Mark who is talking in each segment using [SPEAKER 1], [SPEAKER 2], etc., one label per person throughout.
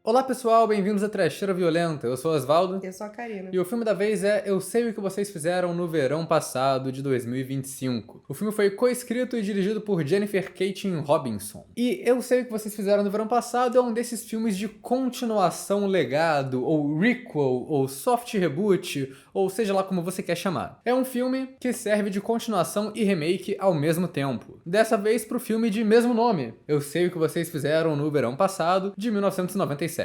[SPEAKER 1] Olá pessoal, bem-vindos a Trecheira Violenta, eu sou o Osvaldo.
[SPEAKER 2] Eu sou a Karina.
[SPEAKER 1] E o filme da vez é Eu Sei O Que Vocês Fizeram no Verão Passado, de 2025. O filme foi coescrito e dirigido por Jennifer Catrin Robinson. E Eu Sei O Que Vocês Fizeram no Verão Passado é um desses filmes de continuação legado, ou requel, ou soft reboot, ou seja lá como você quer chamar. É um filme que serve de continuação e remake ao mesmo tempo. Dessa vez pro filme de mesmo nome, Eu Sei O Que Vocês Fizeram no Verão Passado, de 1997.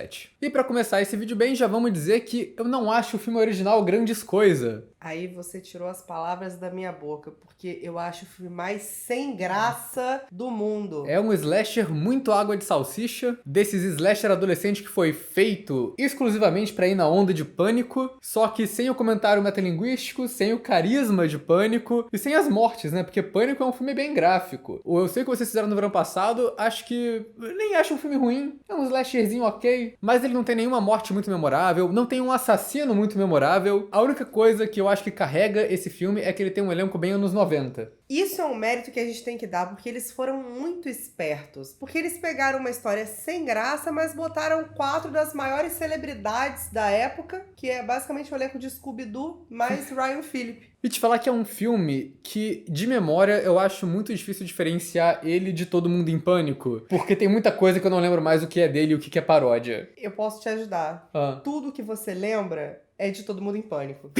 [SPEAKER 1] E pra começar esse vídeo bem, já vamos dizer que eu não acho o filme original grandes coisa.
[SPEAKER 2] Aí você tirou as palavras da minha boca, porque eu acho o filme mais sem graça do mundo.
[SPEAKER 1] É um slasher muito água de salsicha, desses slasher adolescente que foi feito exclusivamente pra ir na onda de Pânico, só que sem o comentário metalinguístico, sem o carisma de Pânico e sem as mortes, né? Porque Pânico é um filme bem gráfico. Eu Sei O Que Vocês Fizeram no Verão Passado, acho que nem acho um filme ruim, é um slasherzinho ok, mas ele não tem nenhuma morte muito memorável, não tem um assassino muito memorável. A única coisa que eu acho que carrega esse filme é que ele tem um elenco bem anos 90.
[SPEAKER 2] Isso é um mérito que a gente tem que dar, porque eles foram muito espertos. Porque eles pegaram uma história sem graça, mas botaram 4 das maiores celebridades da época, que é basicamente o elenco de Scooby-Doo, mais Ryan Phillip.
[SPEAKER 1] E te falar que é um filme que, de memória, eu acho muito difícil diferenciar ele de Todo Mundo em Pânico, porque tem muita coisa que eu não lembro mais o que é dele e o que é paródia.
[SPEAKER 2] Eu posso te ajudar. Tudo que você lembra é de Todo Mundo em Pânico.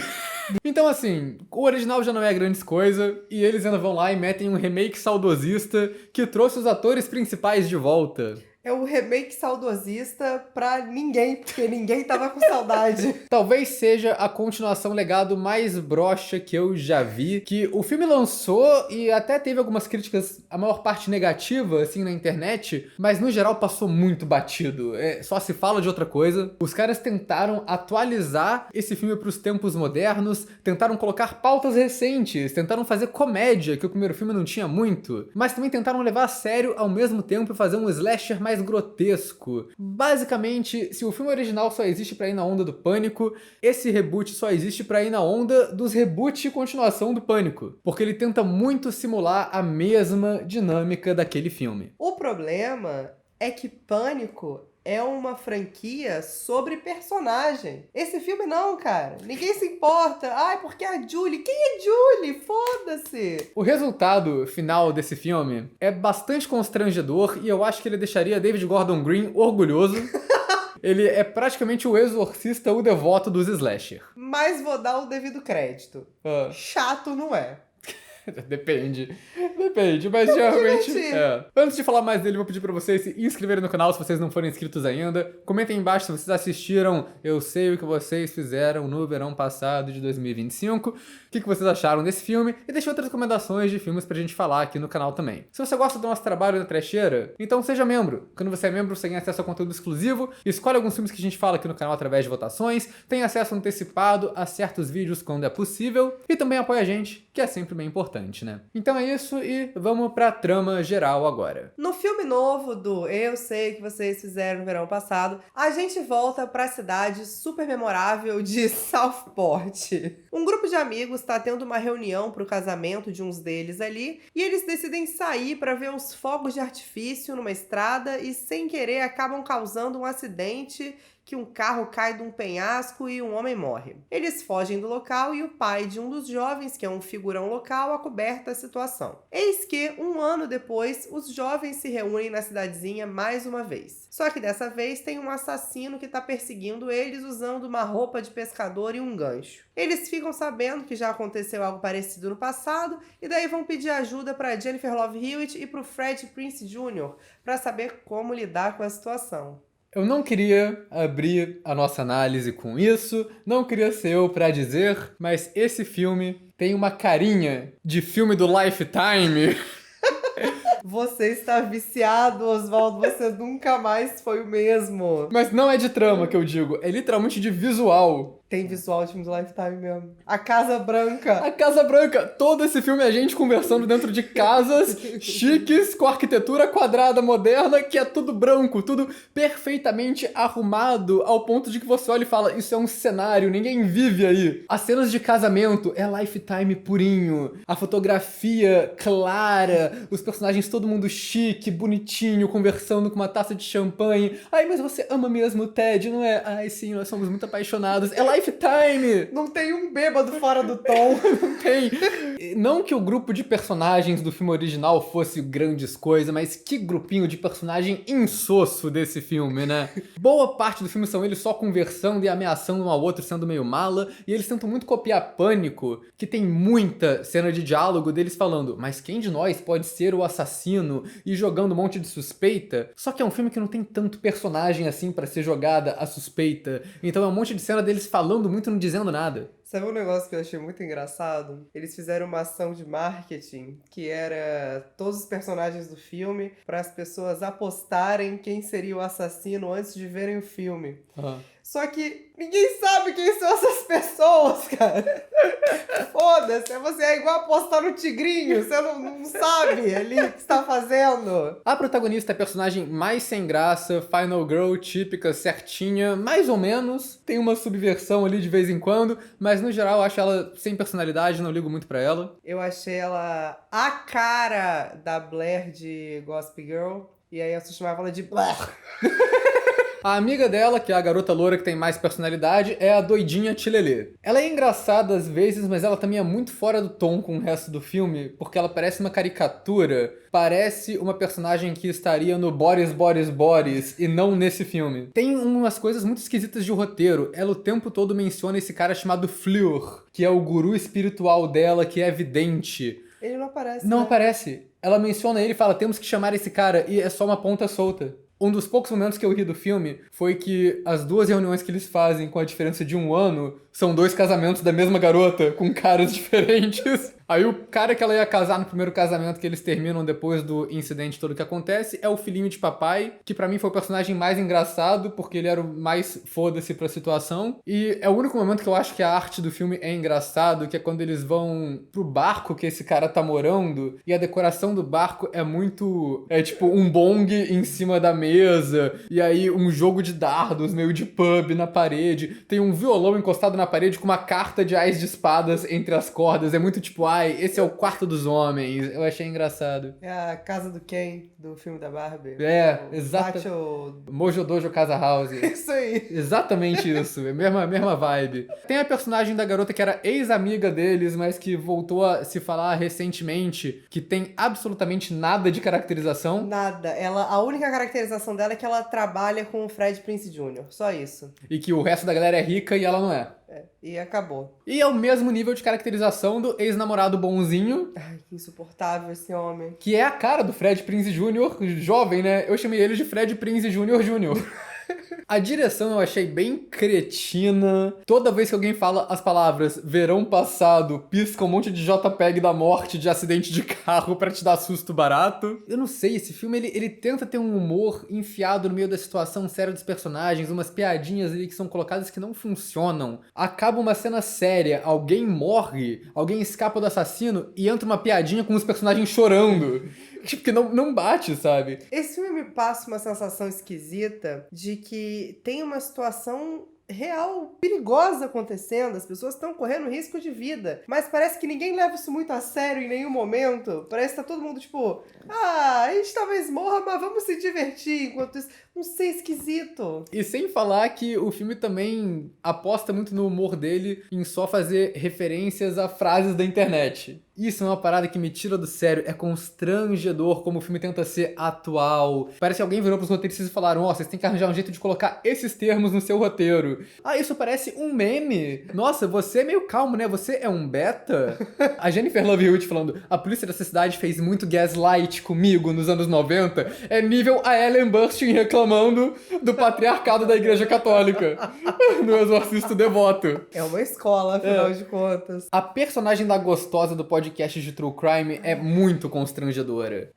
[SPEAKER 1] Então, assim, o original já não é grandes coisa, e eles ainda vão lá e metem um remake saudosista que trouxe os atores principais de volta.
[SPEAKER 2] É o remake saudosista pra ninguém, porque ninguém tava com saudade.
[SPEAKER 1] Talvez seja a continuação legado mais broxa que eu já vi, que o filme lançou e até teve algumas críticas, a maior parte negativa, assim, na internet, mas no geral passou muito batido. Só se fala de outra coisa. Os caras tentaram atualizar esse filme pros tempos modernos, tentaram colocar pautas recentes, tentaram fazer comédia, que o primeiro filme não tinha muito, mas também tentaram levar a sério ao mesmo tempo e fazer um slasher mais grotesco. Basicamente, se o filme original só existe pra ir na onda do Pânico, esse reboot só existe pra ir na onda dos reboots e continuação do Pânico, porque ele tenta muito simular a mesma dinâmica daquele filme.
[SPEAKER 2] O problema é que Pânico é uma franquia sobre personagem. Esse filme não, cara. Ninguém se importa. Ai, porque a Julie... Quem é Julie? Foda-se!
[SPEAKER 1] O resultado final desse filme é bastante constrangedor e eu acho que ele deixaria David Gordon Green orgulhoso. Ele é praticamente o exorcista, o devoto dos slasher.
[SPEAKER 2] Mas vou dar o devido crédito. Chato não é.
[SPEAKER 1] Depende, mas geralmente Antes de falar mais dele, vou pedir pra vocês se inscreverem no canal se vocês não forem inscritos ainda. Comentem embaixo se vocês assistiram Eu Sei O Que Vocês Fizeram no Verão Passado de 2025. O que vocês acharam desse filme? E deixem outras recomendações de filmes pra gente falar aqui no canal também. Se você gosta do nosso trabalho na Trecheira, então seja membro. Quando você é membro, você ganha acesso a conteúdo exclusivo, escolhe alguns filmes que a gente fala aqui no canal através de votações, tem acesso antecipado a certos vídeos quando é possível, e também apoia a gente, que é sempre bem importante, né? Então é isso e vamos pra trama geral agora.
[SPEAKER 2] No filme novo do Eu Sei O Que Vocês Fizeram no Verão Passado, a gente volta pra cidade super memorável de Southport. Um grupo de amigos tá tendo uma reunião pro casamento de uns deles ali, e eles decidem sair pra ver os fogos de artifício numa estrada e sem querer acabam causando um acidente que um carro cai de um penhasco e um homem morre. Eles fogem do local e o pai de um dos jovens, que é um figurão local, acoberta a situação. Eis que, um ano depois, os jovens se reúnem na cidadezinha mais uma vez. Só que dessa vez tem um assassino que está perseguindo eles usando uma roupa de pescador e um gancho. Eles ficam sabendo que já aconteceu algo parecido no passado e daí vão pedir ajuda para Jennifer Love Hewitt e para o Fred Prinze Jr. para saber como lidar com a situação.
[SPEAKER 1] Eu não queria abrir a nossa análise com isso, não queria ser eu pra dizer, mas esse filme tem uma carinha de filme do Lifetime.
[SPEAKER 2] Você está viciado, Osvaldo, você nunca mais foi o mesmo.
[SPEAKER 1] Mas não é de trama que eu digo, é literalmente de visual.
[SPEAKER 2] Tem visual de filme do Lifetime mesmo. A Casa Branca.
[SPEAKER 1] A Casa Branca, todo esse filme é a gente conversando dentro de casas chiques, com arquitetura quadrada moderna, que é tudo branco, tudo perfeitamente arrumado, ao ponto de que você olha e fala, isso é um cenário, ninguém vive aí. As cenas de casamento é Lifetime purinho, a fotografia clara, os personagens todo mundo chique, bonitinho, conversando com uma taça de champanhe. Ai, mas você ama mesmo o Ted, não é? Ai, sim, nós somos muito apaixonados. É Lifetime!
[SPEAKER 2] Não tem um bêbado fora do tom.
[SPEAKER 1] Não tem. Não que o grupo de personagens do filme original fosse grandes coisas, mas que grupinho de personagem insosso desse filme, né? Boa parte do filme são eles só conversando e ameaçando um ao outro, sendo meio mala, e eles tentam muito copiar Pânico, que tem muita cena de diálogo deles falando, mas quem de nós pode ser o assassino? E jogando um monte de suspeita. Só que é um filme que não tem tanto personagem assim pra ser jogada a suspeita. Então é um monte de cena deles falando muito e não dizendo nada.
[SPEAKER 2] Sabe um negócio que eu achei muito engraçado? Eles fizeram uma ação de marketing que era todos os personagens do filme para as pessoas apostarem quem seria o assassino antes de verem o filme. Só que ninguém sabe quem são essas pessoas, cara. Foda-se, você é igual apostar no tigrinho, você não sabe ali o que está fazendo.
[SPEAKER 1] A protagonista é a personagem mais sem graça, Final Girl, típica, certinha, mais ou menos. Tem uma subversão ali de vez em quando, mas no geral eu acho ela sem personalidade, não ligo muito pra ela.
[SPEAKER 2] Eu achei ela a cara da Blair de Gossip Girl, e aí eu só chamava ela de Blair.
[SPEAKER 1] A amiga dela, que é a garota loura que tem mais personalidade, é a doidinha Tilelê. Ela é engraçada às vezes, mas ela também é muito fora do tom com o resto do filme, porque ela parece uma caricatura, parece uma personagem que estaria no Boris, Boris, Boris, e não nesse filme. Tem umas coisas muito esquisitas de roteiro. Ela o tempo todo menciona esse cara chamado Fleur, que é o guru espiritual dela, que é vidente.
[SPEAKER 2] Ele não aparece,
[SPEAKER 1] Não
[SPEAKER 2] né?
[SPEAKER 1] aparece. Ela menciona ele e fala, temos que chamar esse cara, e é só uma ponta solta. Um dos poucos momentos que eu ri do filme foi que as duas reuniões que eles fazem com a diferença de 1 ano são 2 casamentos da mesma garota, com caras diferentes. Aí o cara que ela ia casar no primeiro casamento que eles terminam depois do incidente todo que acontece é o filhinho de papai, que pra mim foi o personagem mais engraçado, porque ele era o mais foda-se pra situação. E é o único momento que eu acho que a arte do filme é engraçado, que é quando eles vão pro barco que esse cara tá morando, e a decoração do barco é muito... É tipo um bong em cima da mesa, e aí um jogo de dardos meio de pub na parede, tem um violão encostado na parede com uma carta de ás de espadas entre as cordas, é muito tipo, esse é o quarto dos homens. Eu achei engraçado.
[SPEAKER 2] É a casa do Ken, do filme da Barbie.
[SPEAKER 1] É, exato. Mojo Dojo Casa House.
[SPEAKER 2] Isso aí.
[SPEAKER 1] Exatamente isso. É a mesma vibe. Tem a personagem da garota que era ex-amiga deles, mas que voltou a se falar recentemente, que tem absolutamente nada de caracterização.
[SPEAKER 2] Nada. A única caracterização dela é que ela trabalha com o Fred Prinze Jr. Só isso.
[SPEAKER 1] E que o resto da galera é rica e ela não é.
[SPEAKER 2] E acabou.
[SPEAKER 1] E é o mesmo nível de caracterização do ex-namorado bonzinho.
[SPEAKER 2] Ai, que insuportável esse homem.
[SPEAKER 1] Que é a cara do Fred Prinze Jr., jovem, né? Eu chamei ele de Fred Prinze Jr. Jr. A direção eu achei bem cretina. Toda vez que alguém fala as palavras verão passado, pisca um monte de JPEG da morte de acidente de carro pra te dar susto barato. Eu não sei, esse filme ele tenta ter um humor enfiado no meio da situação séria dos personagens, umas piadinhas ali que são colocadas que não funcionam. Acaba uma cena séria, alguém morre, alguém escapa do assassino e entra uma piadinha com os personagens chorando. Tipo, que não bate, sabe?
[SPEAKER 2] Esse filme me passa uma sensação esquisita de que tem uma situação real, perigosa acontecendo, as pessoas estão correndo risco de vida, mas parece que ninguém leva isso muito a sério em nenhum momento, parece que tá todo mundo tipo, a gente talvez morra, mas vamos se divertir enquanto isso, não sei, esquisito.
[SPEAKER 1] E sem falar que o filme também aposta muito no humor dele em só fazer referências a frases da internet. Isso é uma parada que me tira do sério, é constrangedor como o filme tenta ser atual. Parece que alguém virou pros roteiristas e falaram, vocês têm que arranjar um jeito de colocar esses termos no seu roteiro. Isso parece um meme. Nossa, você é meio calmo, né? Você é um beta? A Jennifer Love Hewitt falando, a polícia dessa cidade fez muito gaslight comigo nos anos 90, é nível a Ellen Burstyn reclamando do patriarcado da Igreja Católica no Exorcista Devoto.
[SPEAKER 2] É uma escola, afinal de contas.
[SPEAKER 1] A personagem da gostosa do podcast de True Crime é muito constrangedora.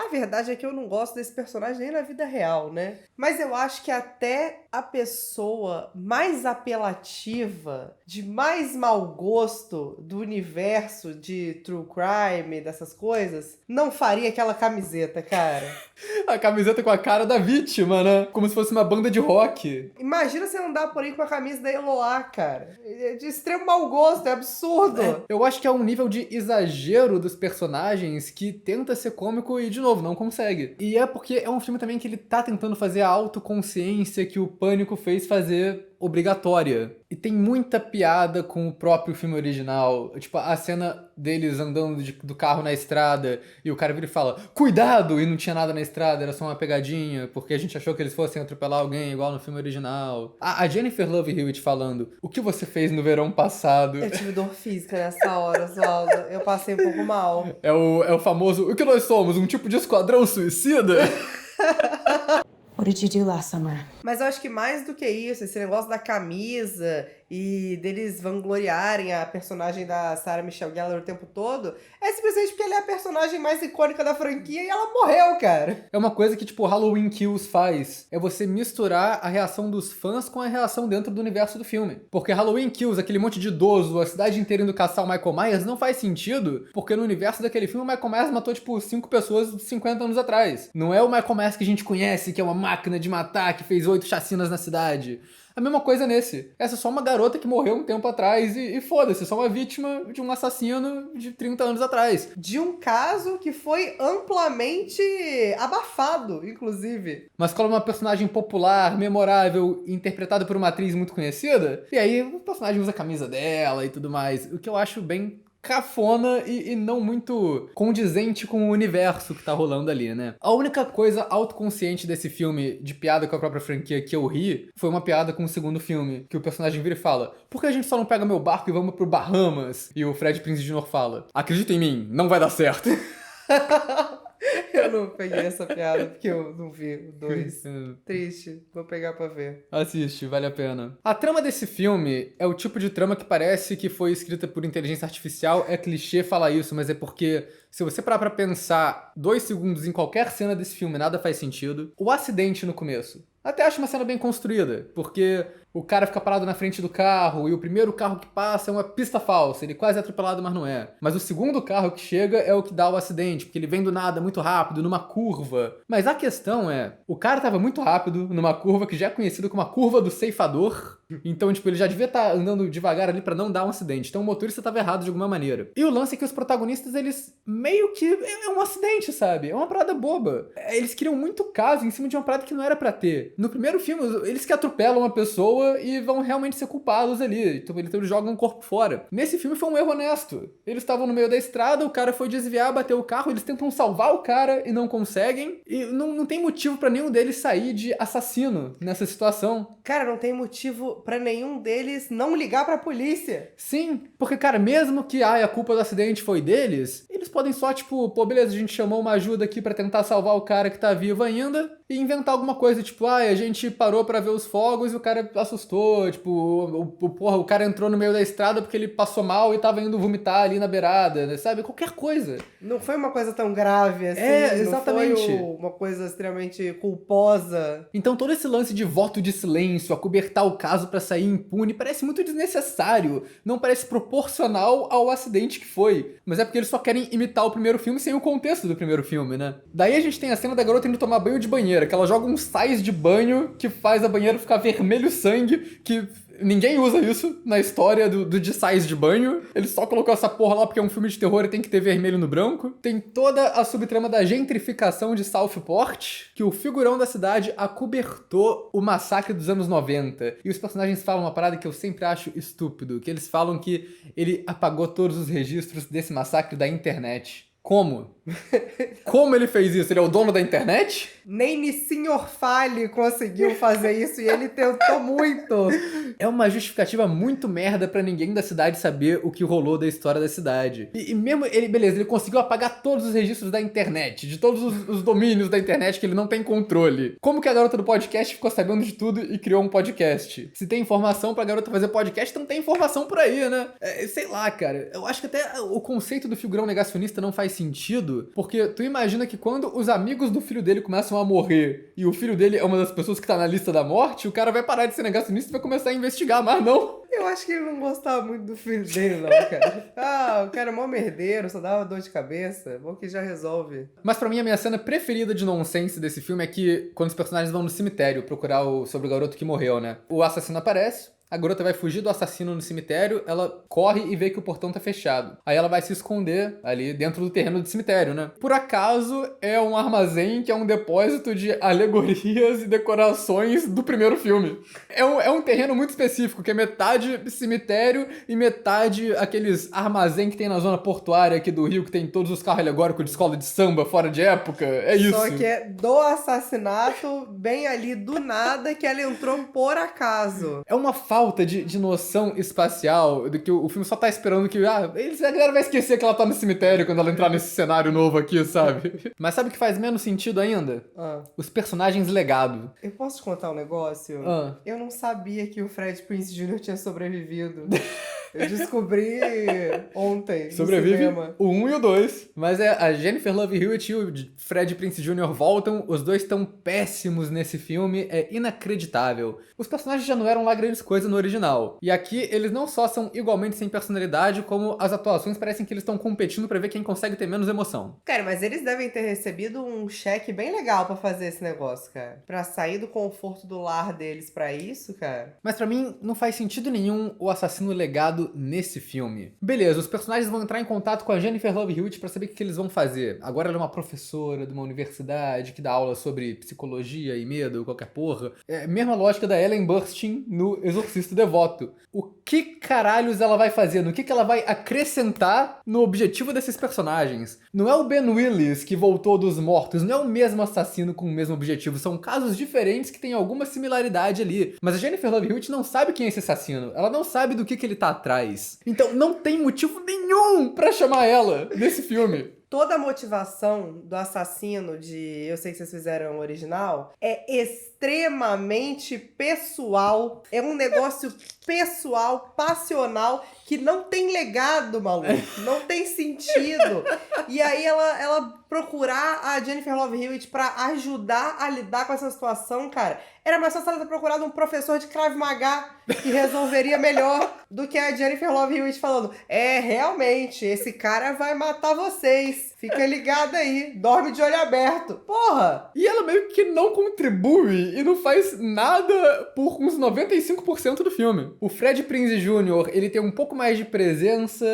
[SPEAKER 2] A verdade é que eu não gosto desse personagem nem na vida real, né? Mas eu acho que até a pessoa mais apelativa, de mais mau gosto do universo de true crime, dessas coisas, não faria aquela camiseta, cara.
[SPEAKER 1] A camiseta com a cara da vítima, né? Como se fosse uma banda de rock.
[SPEAKER 2] Imagina você andar por aí com a camisa da Eloá, cara. É de extremo mau gosto, é absurdo.
[SPEAKER 1] Eu acho que é um nível de exagero dos personagens que tenta ser cômico e, de novo, não consegue. E é porque é um filme também que ele tá tentando fazer a autoconsciência que o Pânico fez fazer obrigatória. E tem muita piada com o próprio filme original. Tipo, a cena deles andando do carro na estrada e o cara vira e fala, cuidado! E não tinha nada na estrada, era só uma pegadinha, porque a gente achou que eles fossem atropelar alguém igual no filme original. A Jennifer Love Hewitt falando, o que você fez no verão passado?
[SPEAKER 2] Eu tive dor física nessa hora, Oswaldo. Eu passei um pouco mal.
[SPEAKER 1] É o famoso, o que nós somos? Um tipo de esquadrão suicida?
[SPEAKER 3] What did you do last summer?
[SPEAKER 2] Mas eu acho que mais do que isso, esse negócio da camisa e deles vangloriarem a personagem da Sarah Michelle Gellar o tempo todo, é simplesmente porque ela é a personagem mais icônica da franquia e ela morreu, cara.
[SPEAKER 1] É uma coisa que, tipo, Halloween Kills faz. É você misturar a reação dos fãs com a reação dentro do universo do filme. Porque Halloween Kills, aquele monte de idoso, a cidade inteira indo caçar o Michael Myers, não faz sentido, porque no universo daquele filme o Michael Myers matou, tipo, 5 pessoas 50 anos atrás. Não é o Michael Myers que a gente conhece, que é uma máquina de matar, que fez 8 chacinas na cidade. A mesma coisa nesse. Essa é só uma garota que morreu um tempo atrás e foda-se, só uma vítima de um assassino de 30 anos atrás.
[SPEAKER 2] De um caso que foi amplamente abafado, inclusive.
[SPEAKER 1] Mas quando uma personagem popular, memorável, interpretada por uma atriz muito conhecida, e aí o personagem usa a camisa dela e tudo mais. O que eu acho bem cafona e não muito condizente com o universo que tá rolando ali, né? A única coisa autoconsciente desse filme, de piada com a própria franquia, que eu ri, foi uma piada com o segundo filme, que o personagem vira e fala, por que a gente só não pega meu barco e vamos pro Bahamas? E o Fred Prinze Jr. fala, acredita em mim, não vai dar certo.
[SPEAKER 2] Eu não peguei essa piada porque eu não vi o 2. Triste. Vou pegar pra ver.
[SPEAKER 1] Assiste, vale a pena. A trama desse filme é o tipo de trama que parece que foi escrita por inteligência artificial. É clichê falar isso, mas é porque se você parar pra pensar 2 segundos em qualquer cena desse filme, nada faz sentido. O acidente no começo. Até acho uma cena bem construída, porque o cara fica parado na frente do carro e o primeiro carro que passa é uma pista falsa, ele quase é atropelado, mas não é. Mas o segundo carro que chega é o que dá o acidente, porque ele vem do nada, muito rápido, numa curva. Mas a questão é, o cara tava muito rápido numa curva que já é conhecida como a curva do ceifador, então, tipo, ele já devia estar andando devagar ali pra não dar um acidente. Então o motorista tava errado de alguma maneira. E o lance é que os protagonistas, eles meio que... É um acidente, sabe? É uma parada boba. Eles criam muito caso em cima de uma parada que não era pra ter. No primeiro filme, eles que atropelam uma pessoa e vão realmente ser culpados ali. Então eles jogam o corpo fora. Nesse filme foi um erro honesto. Eles estavam no meio da estrada, o cara foi desviar, bateu o carro, eles tentam salvar o cara e não conseguem. E não tem motivo pra nenhum deles sair de assassino nessa situação.
[SPEAKER 2] Cara, não tem motivo pra nenhum deles não ligar pra polícia.
[SPEAKER 1] Sim, porque, cara, mesmo que a culpa do acidente foi deles, eles podem só, tipo, pô, beleza, a gente chamou uma ajuda aqui pra tentar salvar o cara que tá vivo ainda e inventar alguma coisa, tipo, a gente parou pra ver os fogos e o cara assustou, tipo, o cara entrou no meio da estrada porque ele passou mal e tava indo vomitar ali na beirada, né, sabe? Qualquer coisa.
[SPEAKER 2] Não foi uma coisa tão grave assim.
[SPEAKER 1] Exatamente.
[SPEAKER 2] Não foi uma coisa extremamente culposa.
[SPEAKER 1] Então todo esse lance de voto de silêncio, acobertar o caso pra sair impune, parece muito desnecessário. Não parece proporcional ao acidente que foi. Mas é porque eles só querem imitar o primeiro filme sem o contexto do primeiro filme, né? Daí a gente tem a cena da garota indo tomar banho de banheira, que ela joga um sais de banho que faz a banheira ficar vermelho sangue, que... Ninguém usa isso na história de sais de banho. Ele só colocou essa porra lá porque é um filme de terror e tem que ter vermelho no branco. Tem toda a subtrama da gentrificação de Southport, que o figurão da cidade acobertou o massacre dos anos 90. E os personagens falam uma parada que eu sempre acho estúpido, que eles falam que ele apagou todos os registros desse massacre da internet. Como? Como ele fez isso? Ele é o dono da internet?
[SPEAKER 2] Nem Nissinho Fale conseguiu fazer isso e ele tentou muito.
[SPEAKER 1] É uma justificativa muito merda pra ninguém da cidade saber o que rolou da história da cidade. E mesmo ele, beleza, ele conseguiu apagar todos os registros da internet, de todos os domínios da internet que ele não tem controle. Como que a garota do podcast ficou sabendo de tudo e criou um podcast? Se tem informação pra garota fazer podcast, então tem informação por aí, né? Sei lá, cara. Eu acho que até o conceito do figurão negacionista não faz sentido, porque tu imagina que quando os amigos do filho dele começam próximo a morrer e o filho dele é uma das pessoas que tá na lista da morte, o cara vai parar de ser negacionista e vai começar a investigar, mas não.
[SPEAKER 2] Eu acho que ele não gostava muito do filho dele, não, cara. O cara é mó merdeiro, só dava dor de cabeça. Bom que já resolve.
[SPEAKER 1] Mas pra mim, a minha cena preferida de nonsense desse filme é que quando os personagens vão no cemitério procurar sobre o garoto que morreu, né? O assassino aparece, a garota vai fugir do assassino no cemitério, ela corre e vê que o portão tá fechado. Aí ela vai se esconder ali dentro do terreno do cemitério, né? Por acaso, é um armazém que é um depósito de alegorias e decorações do primeiro filme. É um terreno muito específico, que é metade cemitério e metade aqueles armazém que tem na zona portuária aqui do Rio, que tem todos os carros alegóricos de escola de samba fora de época. É isso.
[SPEAKER 2] Só que é do assassinato, bem ali do nada, que ela entrou por acaso.
[SPEAKER 1] É uma falta de noção espacial, do que o filme só tá esperando que a galera vai esquecer que ela tá no cemitério quando ela entrar nesse cenário novo aqui, sabe? Mas sabe o que faz menos sentido ainda? Os personagens legado.
[SPEAKER 2] Eu posso te contar um negócio? Eu não sabia que o Fred Prinze Jr. tinha sobrevivido. Eu descobri ontem.
[SPEAKER 1] Sobrevive
[SPEAKER 2] no cinema.
[SPEAKER 1] o 1 e o 2. Mas a Jennifer Love Hewitt e o Fred Prinze Jr. voltam. Os dois estão péssimos nesse filme. É inacreditável. Os personagens já não eram lá grandes coisas no original. E aqui eles não só são igualmente sem personalidade, como as atuações parecem que eles estão competindo pra ver quem consegue ter menos emoção.
[SPEAKER 2] Cara, mas eles devem ter recebido um cheque bem legal pra fazer esse negócio, cara. Pra sair do conforto do lar deles pra isso, cara.
[SPEAKER 1] Mas pra mim, não faz sentido nenhum o assassino legado nesse filme. Beleza, os personagens vão entrar em contato com a Jennifer Love Hewitt pra saber o que eles vão fazer. Agora ela é uma professora de uma universidade que dá aula sobre psicologia e medo, qualquer porra. É a mesma lógica da Ellen Burstyn no Exorcista Devoto. O que caralhos ela vai fazer? No que ela vai acrescentar no objetivo desses personagens? Não é o Ben Willis que voltou dos mortos, não é o mesmo assassino com o mesmo objetivo. São casos diferentes que têm alguma similaridade ali. Mas a Jennifer Love Hewitt não sabe quem é esse assassino. Ela não sabe do que ele tá atrás. Então não tem motivo nenhum pra chamar ela nesse filme.
[SPEAKER 2] Toda a motivação do assassino de Eu Sei Que Vocês Fizeram o original é extremamente pessoal. É um negócio pessoal, passional, que não tem legado, maluco. Não tem sentido. E aí ela procurar a Jennifer Love Hewitt pra ajudar a lidar com essa situação, cara, era mais fácil ela ter procurado um professor de Krav Maga que resolveria melhor do que a Jennifer Love Hewitt falando: realmente, esse cara vai matar vocês. Fica ligado aí, dorme de olho aberto. Porra!
[SPEAKER 1] E ela meio que não contribui e não faz nada por uns 95% do filme. O Fred Prinze Jr., ele tem um pouco mais de presença,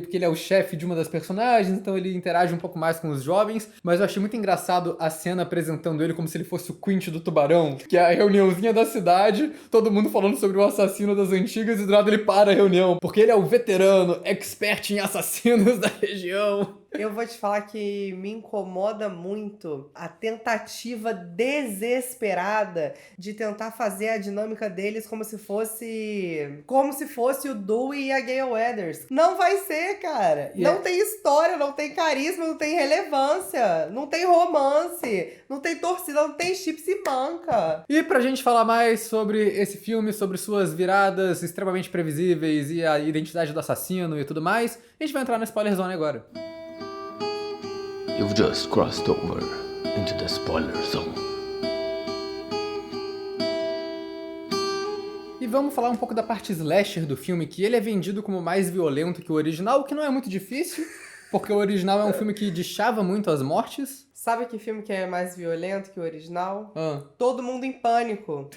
[SPEAKER 1] porque ele é o chefe de uma das personagens, então ele interage um pouco mais com os jovens, mas eu achei muito engraçado a cena apresentando ele como se ele fosse o Quint do Tubarão, que é a reuniãozinha da cidade, todo mundo falando sobre o assassino das antigas e do nada ele para a reunião, porque ele é o veterano, expert em assassinos da região.
[SPEAKER 2] Eu vou te falar que me incomoda muito a tentativa desesperada de tentar fazer a dinâmica deles como se fosse o Dewey e a Gale Weathers. Não vai ser, cara. Não tem história, não tem carisma, não tem relevância, não tem romance, não tem torcida, não tem chips e manca.
[SPEAKER 1] E pra gente falar mais sobre esse filme, sobre suas viradas extremamente previsíveis e a identidade do assassino e tudo mais, a gente vai entrar na Spoiler Zone agora.
[SPEAKER 4] You've just crossed over into the spoiler zone.
[SPEAKER 1] E vamos falar um pouco da parte slasher do filme, que ele é vendido como mais violento que o original, o que não é muito difícil, porque o original é um filme que deixava muito as mortes.
[SPEAKER 2] Sabe que filme que é mais violento que o original? Todo Mundo em Pânico.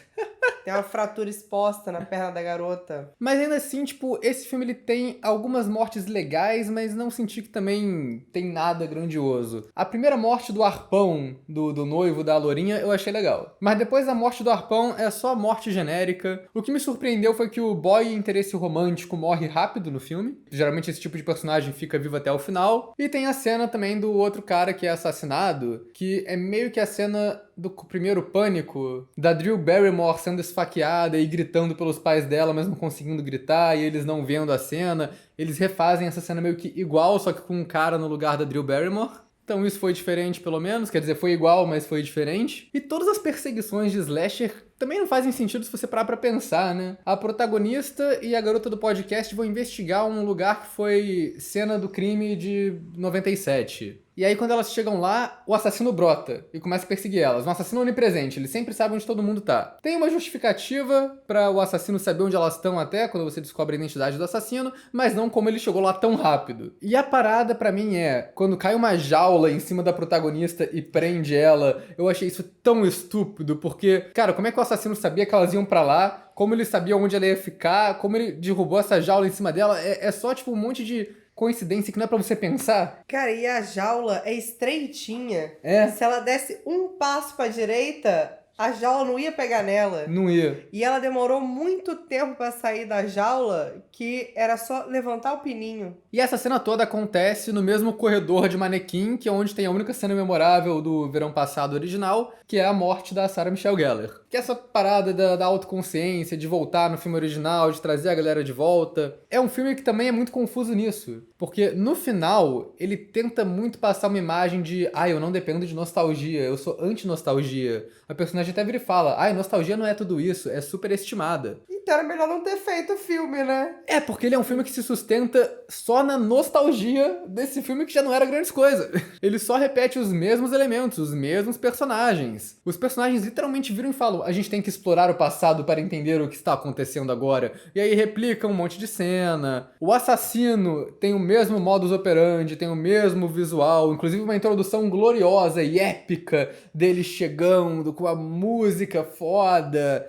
[SPEAKER 2] Tem uma fratura exposta na perna da garota.
[SPEAKER 1] Mas ainda assim, tipo, esse filme ele tem algumas mortes legais, mas não senti que também tem nada grandioso. A primeira morte do arpão, do noivo da Lourinha, eu achei legal. Mas depois da morte do arpão, é só morte genérica. O que me surpreendeu foi que o boy interesse romântico morre rápido no filme. Geralmente esse tipo de personagem fica vivo até o final. E tem a cena também do outro cara que é assassinado, que é meio que a cena do primeiro Pânico, da Drew Barrymore sendo esfaqueada e gritando pelos pais dela, mas não conseguindo gritar, e eles não vendo a cena. Eles refazem essa cena meio que igual, só que com um cara no lugar da Drew Barrymore. Então isso foi diferente, pelo menos. Quer dizer, foi igual, mas foi diferente. E todas as perseguições de slasher também não fazem sentido se você parar pra pensar, né? A protagonista e a garota do podcast vão investigar um lugar que foi cena do crime de 97. E E aí, quando elas chegam lá, o assassino brota e começa a perseguir elas. Um assassino onipresente, ele sempre sabe onde todo mundo tá. Tem uma justificativa pra o assassino saber onde elas estão até, quando você descobre a identidade do assassino, mas não como ele chegou lá tão rápido. E a parada pra mim é, quando cai uma jaula em cima da protagonista e prende ela, eu achei isso tão estúpido, porque, cara, como é que o assassino sabia que elas iam pra lá? Como ele sabia onde ela ia ficar? Como ele derrubou essa jaula em cima dela? É só, tipo, um monte de coincidência que não é pra você pensar.
[SPEAKER 2] Cara, e a jaula é estreitinha.
[SPEAKER 1] É.
[SPEAKER 2] Se ela desse um passo pra direita, a jaula não ia pegar nela.
[SPEAKER 1] Não ia.
[SPEAKER 2] E ela demorou muito tempo pra sair da jaula, que era só levantar o pininho.
[SPEAKER 1] E essa cena toda acontece no mesmo corredor de manequim, que é onde tem a única cena memorável do verão passado original, que é a morte da Sarah Michelle Gellar. Que é essa parada da autoconsciência, de voltar no filme original, de trazer a galera de volta. É um filme que também é muito confuso nisso. Porque no final, ele tenta muito passar uma imagem de eu não dependo de nostalgia, eu sou anti-nostalgia. A personagem até vira e fala, nostalgia não é tudo isso, é superestimada.
[SPEAKER 2] Então era melhor não ter feito o filme, né?
[SPEAKER 1] É, porque ele é um filme que se sustenta só na nostalgia desse filme que já não era grande coisa. Ele só repete os mesmos elementos, os mesmos personagens. Os personagens literalmente viram e falam, a gente tem que explorar o passado para entender o que está acontecendo agora. E aí replicam um monte de cena. O assassino tem o mesmo modus operandi, tem o mesmo visual, inclusive uma introdução gloriosa e épica dele chegando com a música foda,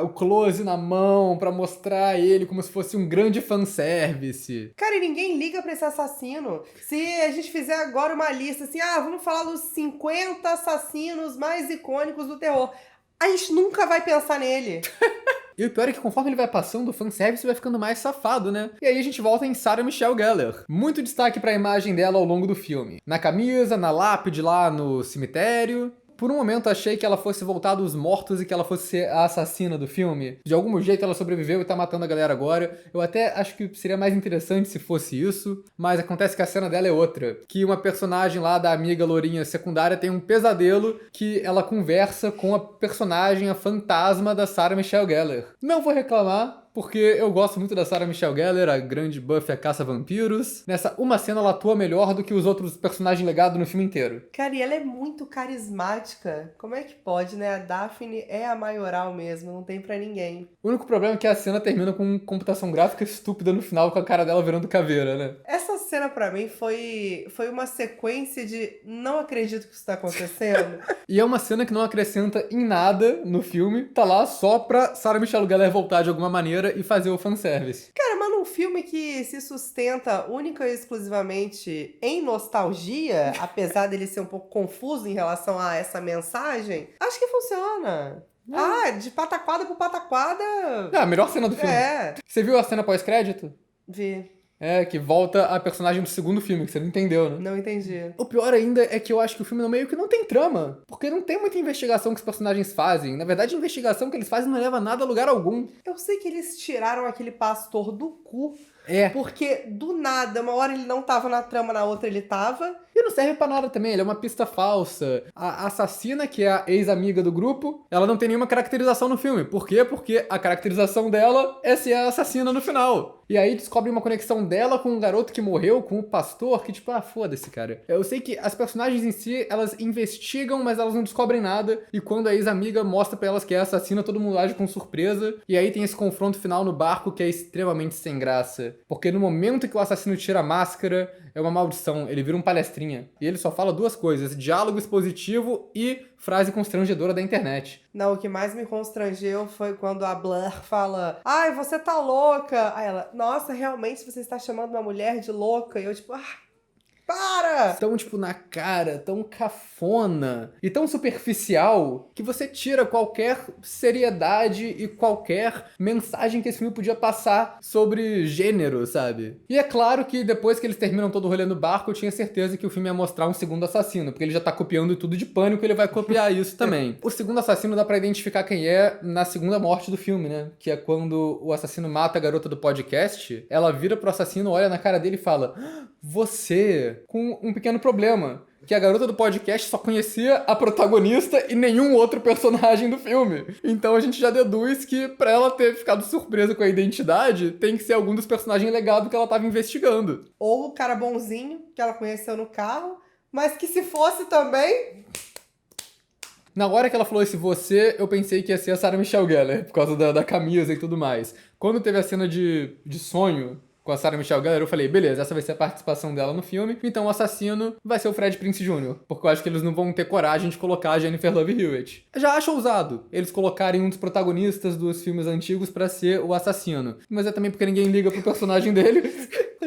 [SPEAKER 1] o close na mão pra mostrar ele como se fosse um grande fanservice.
[SPEAKER 2] Cara, e ninguém liga pra esse assassino. Se a gente fizer agora uma lista assim, vamos falar dos 50 assassinos mais icônicos do terror, a gente nunca vai pensar nele.
[SPEAKER 1] E o pior é que conforme ele vai passando, o fanservice vai ficando mais safado, né? E aí a gente volta em Sarah Michelle Gellar. Muito destaque pra imagem dela ao longo do filme. Na camisa, na lápide lá no cemitério. Por um momento achei que ela fosse voltar dos mortos e que ela fosse ser a assassina do filme. De algum jeito ela sobreviveu e tá matando a galera agora. Eu até acho que seria mais interessante se fosse isso, mas acontece que a cena dela é outra. Que uma personagem lá da amiga lourinha secundária tem um pesadelo que ela conversa com a personagem, a fantasma da Sarah Michelle Gellar. Não vou reclamar, porque eu gosto muito da Sarah Michelle Gellar, a grande Buffy a caça-vampiros. Nessa uma cena ela atua melhor do que os outros personagens legados no filme inteiro.
[SPEAKER 2] Cara, e ela é muito carismática. Como é que pode, né? A Daphne é a maioral mesmo, não tem pra ninguém.
[SPEAKER 1] O único problema é que a cena termina com computação gráfica estúpida no final, com a cara dela virando caveira, né?
[SPEAKER 2] Essa cena pra mim foi uma sequência de não acredito que isso tá acontecendo.
[SPEAKER 1] E é uma cena que não acrescenta em nada no filme, tá lá só pra Sarah Michelle Gellar voltar de alguma maneira e fazer o fanservice.
[SPEAKER 2] Cara, mas num filme que se sustenta única e exclusivamente em nostalgia, apesar dele ser um pouco confuso em relação a essa mensagem, acho que funciona. De pataquada por pataquada.
[SPEAKER 1] A melhor cena do filme.
[SPEAKER 2] É.
[SPEAKER 1] Você viu a cena pós-crédito?
[SPEAKER 2] Vi.
[SPEAKER 1] Que volta a personagem do segundo filme, que você não entendeu, né?
[SPEAKER 2] Não entendi.
[SPEAKER 1] O pior ainda é que eu acho que o filme no meio que não tem trama. Porque não tem muita investigação que os personagens fazem. Na verdade, a investigação que eles fazem não leva nada a lugar algum.
[SPEAKER 2] Eu sei que eles tiraram aquele pastor do cu. Porque do nada, uma hora ele não tava na trama, na outra ele tava.
[SPEAKER 1] E não serve pra nada também, ele é uma pista falsa. A assassina, que é a ex-amiga do grupo, ela não tem nenhuma caracterização no filme. Por quê? Porque a caracterização dela é ser a assassina no final. E aí descobre uma conexão dela com um garoto que morreu, com o pastor, que tipo, foda-se, cara. Eu sei que as personagens em si, elas investigam, mas elas não descobrem nada. E quando a ex-amiga mostra pra elas que é a assassina, todo mundo age com surpresa. E aí tem esse confronto final no barco que é extremamente sem graça. Porque no momento que o assassino tira a máscara, é uma maldição, ele vira um palestrinha. E ele só fala duas coisas, diálogo expositivo e frase constrangedora da internet.
[SPEAKER 2] Não, o que mais me constrangeu foi quando a Blair fala, você tá louca. Aí ela, nossa, realmente você está chamando uma mulher de louca? E eu tipo, para!
[SPEAKER 1] Tão, tipo, na cara, tão cafona e tão superficial que você tira qualquer seriedade e qualquer mensagem que esse filme podia passar sobre gênero, sabe? E é claro que depois que eles terminam todo o rolê no barco, eu tinha certeza que o filme ia mostrar um segundo assassino, porque ele já tá copiando tudo de Pânico, ele vai copiar isso também. O segundo assassino dá pra identificar quem é na segunda morte do filme, né? Que é quando o assassino mata a garota do podcast, ela vira pro assassino, olha na cara dele e fala, você... com um pequeno problema, que a garota do podcast só conhecia a protagonista e nenhum outro personagem do filme. Então a gente já deduz que pra ela ter ficado surpresa com a identidade, tem que ser algum dos personagens legados que ela tava investigando.
[SPEAKER 2] Ou o cara bonzinho, que ela conheceu no carro, Mas que se fosse também...
[SPEAKER 1] Na hora que ela falou esse você, eu pensei que ia ser a Sarah Michelle Gellar, por causa da camisa e tudo mais. Quando teve a cena de sonho com a Sarah Michelle Gellar, eu falei, beleza, essa vai ser a participação dela no filme, então o assassino vai ser o Fred Prinze Jr., porque eu acho que eles não vão ter coragem de colocar a Jennifer Love Hewitt. Eu já acho ousado eles colocarem um dos protagonistas dos filmes antigos pra ser o assassino, mas é também porque ninguém liga pro personagem dele.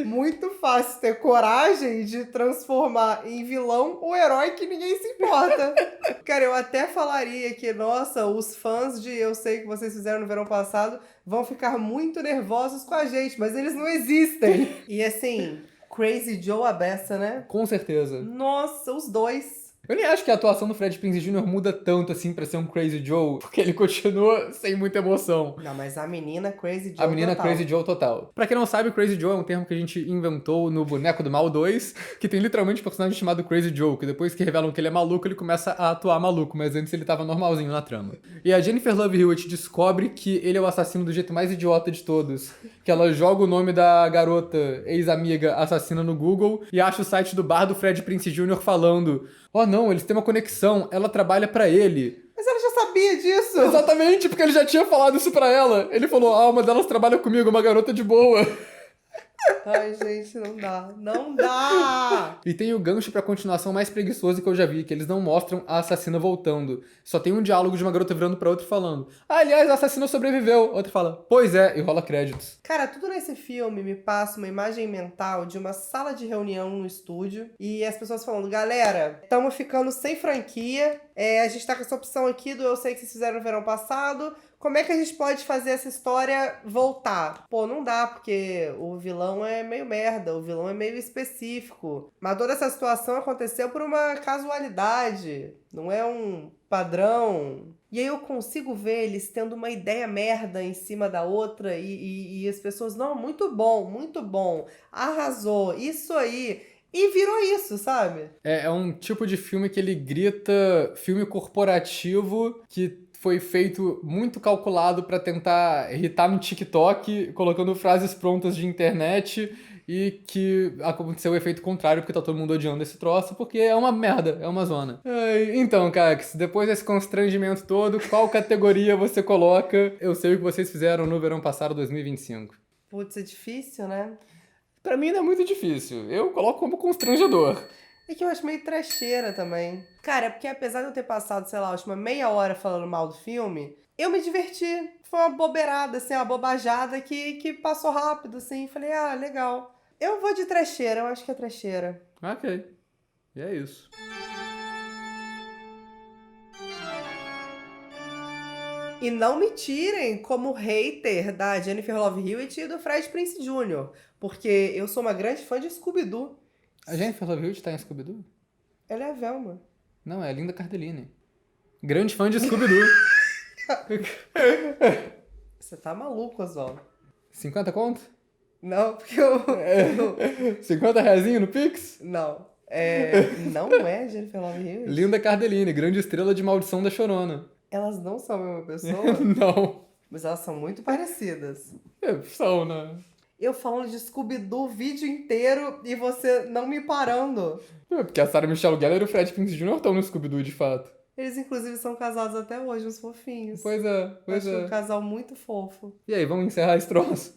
[SPEAKER 2] Muito fácil ter coragem de transformar em vilão o herói que ninguém se importa. Cara, eu até falaria que, nossa, os fãs de Eu Sei Que Vocês Fizeram no Verão Passado vão ficar muito nervosos com a gente, mas eles não existem. E assim, Crazy Joe a beça, né?
[SPEAKER 1] Com certeza.
[SPEAKER 2] Nossa, os dois.
[SPEAKER 1] Eu nem acho que a atuação do Fred Prinze Jr. muda tanto assim pra ser um Crazy Joe, porque ele continua sem muita emoção.
[SPEAKER 2] Não, mas a menina Crazy Joe
[SPEAKER 1] A menina
[SPEAKER 2] total.
[SPEAKER 1] Crazy Joe total. Pra quem não sabe, Crazy Joe é um termo que a gente inventou no Boneco do Mal 2, que tem literalmente um personagem chamado Crazy Joe, que depois que revelam que ele é maluco, ele começa a atuar maluco, mas antes ele tava normalzinho na trama. E a Jennifer Love Hewitt descobre que ele é o assassino do jeito mais idiota de todos, que ela joga o nome da garota ex-amiga assassina no Google e acha o site do bar do Fred Prinze Jr. falando: oh não, eles têm uma conexão, ela trabalha pra ele.
[SPEAKER 2] Mas ela já sabia disso.
[SPEAKER 1] Exatamente, porque ele já tinha falado isso pra ela. Ele falou, uma delas trabalha comigo, uma garota de boa.
[SPEAKER 2] Ai, gente, não dá. Não dá!
[SPEAKER 1] E tem o gancho pra continuação mais preguiçoso que eu já vi, que eles não mostram a assassina voltando. Só tem um diálogo de uma garota virando pra outra e falando: aliás, a assassina sobreviveu. Outra fala: pois é, e rola créditos.
[SPEAKER 2] Cara, tudo nesse filme me passa uma imagem mental de uma sala de reunião no estúdio e as pessoas falando: galera, estamos ficando sem franquia, a gente tá com essa opção aqui do Eu Sei Que Vocês Fizeram no Verão Passado. Como é que a gente pode fazer essa história voltar? Pô, não dá, porque o vilão é meio merda, o vilão é meio específico. Mas toda essa situação aconteceu por uma casualidade, não é um padrão. E aí eu consigo ver eles tendo uma ideia merda em cima da outra e as pessoas, não, muito bom, arrasou, isso aí. E virou isso, sabe?
[SPEAKER 1] É um tipo de filme que ele grita filme corporativo que foi feito muito calculado pra tentar irritar no TikTok, colocando frases prontas de internet e que aconteceu o efeito contrário, porque tá todo mundo odiando esse troço, porque é uma merda, é uma zona. Então, Cax, depois desse constrangimento todo, qual categoria você coloca Eu Sei O Que Vocês Fizeram no Verão Passado 2025?
[SPEAKER 2] Putz, é difícil, né?
[SPEAKER 1] Pra mim não é muito difícil, eu coloco como constrangedor.
[SPEAKER 2] É que eu acho meio trecheira também. Cara, é porque apesar de eu ter passado, sei lá, a última meia hora falando mal do filme, eu me diverti. Foi uma bobeirada, assim, uma bobajada que passou rápido, assim. Falei, legal. Eu vou de trecheira, eu acho que é trecheira.
[SPEAKER 1] Ok, e é isso.
[SPEAKER 2] E não me tirem como hater da Jennifer Love Hewitt e do Fred Prinze Jr., porque eu sou uma grande fã de Scooby-Doo.
[SPEAKER 1] A Jennifer Love Hewitt tá em Scooby-Doo?
[SPEAKER 2] Ela é a Velma.
[SPEAKER 1] Não, é a Linda Cardellini. Grande fã de Scooby-Doo.
[SPEAKER 2] Você tá maluco, Oswaldo.
[SPEAKER 1] 50 conto?
[SPEAKER 2] Não, porque eu...
[SPEAKER 1] 50 reazinho no Pix?
[SPEAKER 2] Não. Não é Jennifer Love Hewitt?
[SPEAKER 1] Linda Cardellini, grande estrela de Maldição da Chorona.
[SPEAKER 2] Elas não são a mesma pessoa,
[SPEAKER 1] Não.
[SPEAKER 2] mas elas são muito parecidas.
[SPEAKER 1] São, né?
[SPEAKER 2] Eu falando de Scooby-Doo o vídeo inteiro e você não me parando.
[SPEAKER 1] Porque a Sarah Michelle Gellar e o Fred Prinze Jr. estão no Scooby-Doo, de fato.
[SPEAKER 2] Eles, inclusive, são casados até hoje, uns fofinhos.
[SPEAKER 1] Pois é, pois
[SPEAKER 2] Acho
[SPEAKER 1] é.
[SPEAKER 2] um casal muito fofo.
[SPEAKER 1] E aí, vamos encerrar esse troço?